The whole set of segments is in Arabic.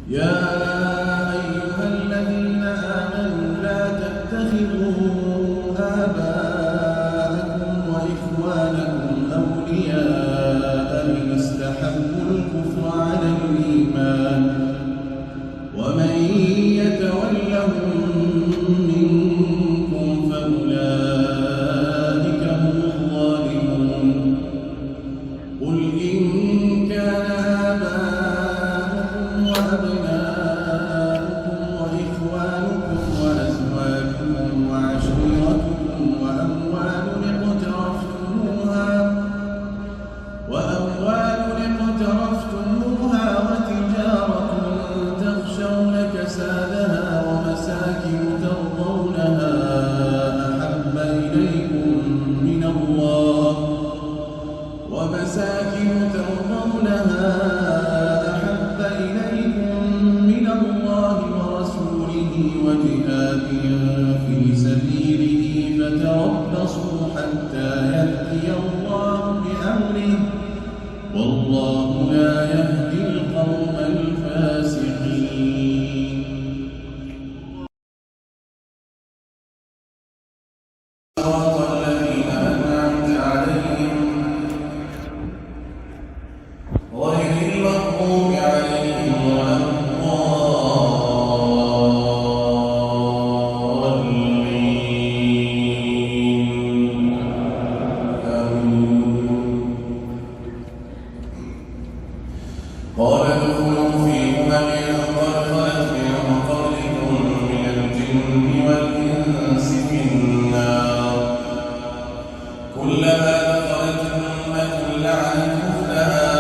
يا أيها الذين آمنوا لا تتخذوا آباءكم وإخوانكم أولياء إن استحبوا الكفر على الإيمان ومن يتولهم منكم فأولئك هم الظالمون قل إن كان آباؤكم وأبناؤكم وإخوانكم وأزواجكم وعشيرتكم وأموال اقترفتموها وتجارة تخشون كسادها ومساكن ترضونها أحب إليكم من الله ورسوله وجهاد في سبيله فتربصوا حتى يأتي الله بأمره والله لا يهدي القوم الفاسقين. صراط الذين أنعمت عليهم غير المغضوب عليهم ولا الضالين. قال ادخلوا في أمم قد خلت من قبلكم من الجن والإنس في النار كلما دخلت أمة لعنت أختها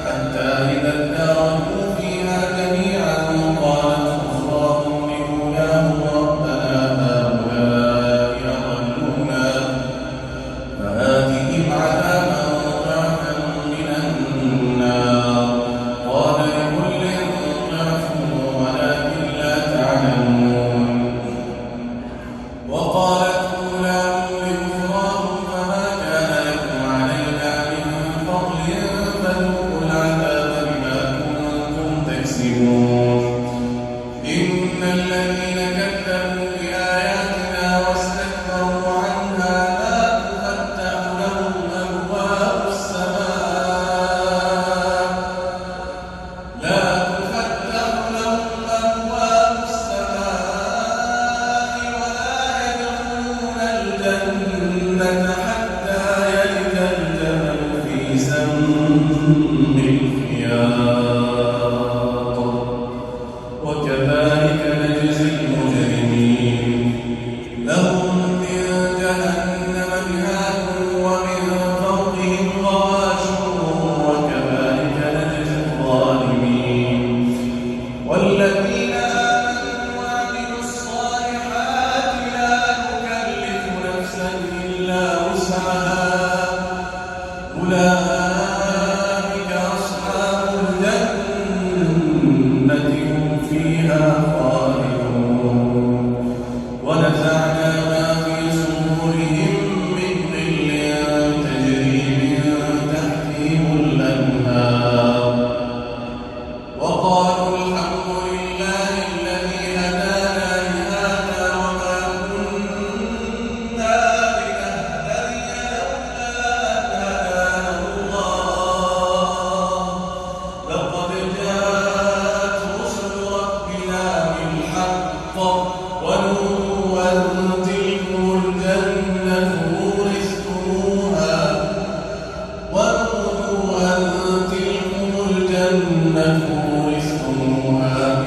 حتى إذا اداركوا فيها جميعا قالت أخراهم لأولاهم ربنا هؤلاء أضلونا فآتهم عذابا ضعفا من النار قال لكل ضعف ولكن لا تعلمون. وقالت أولاهم لأخراهم فما كان لكم علينا من فضل فذوقوا العذاب بما كنتم تكسبون. إن الذين كذبوا بآياتنا واستكبروا عنها لا تفتح لهم أبواب السماء ولا يدخلون الجنة حتى يلج الجمل في سم الخياط وكذلك نجزي المجرمين. لهم من جهنم مهاد ومن فوقهم غواش وكذلك نجزي الظالمين. والذين آمنوا وعملوا الصالحات لا نكلف نفسا إلا وسعها أولئك أصحاب الجنة هم فيها خالدون. ونزعنا ما في صدورهم من غل تجري من تحتهم الأنهار وقالوا الحمد لله الذي هدانا لهذا وما كنا لنهتدي لولا أن هدانا الله لقد جاءت رسل ربنا بالحق ونودوا أن تلكم الجنة أورثتموها ونودوا أن تلكم الجنة أورثتموها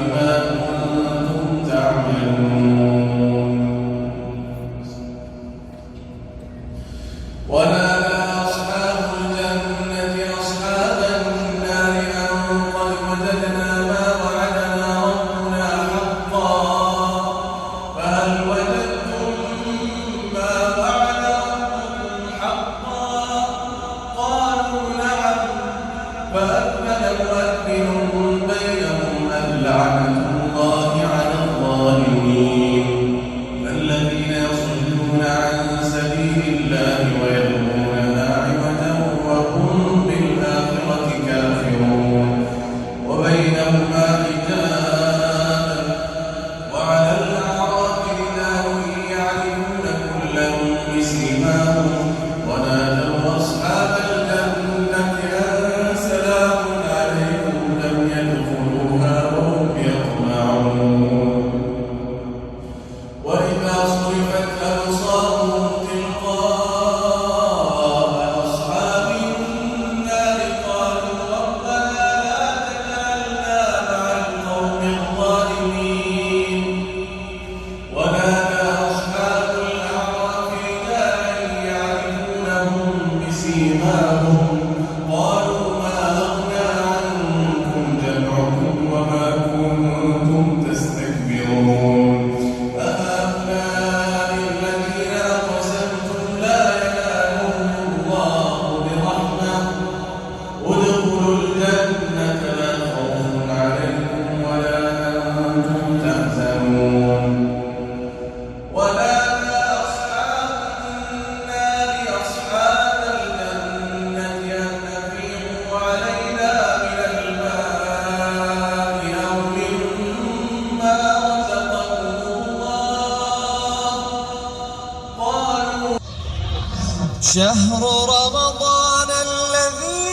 شهر رمضان الذي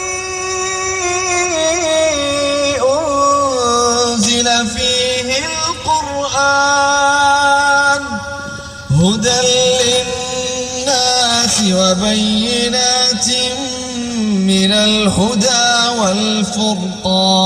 أنزل فيه القرآن هدى للناس وبينات من الهدى والفرقان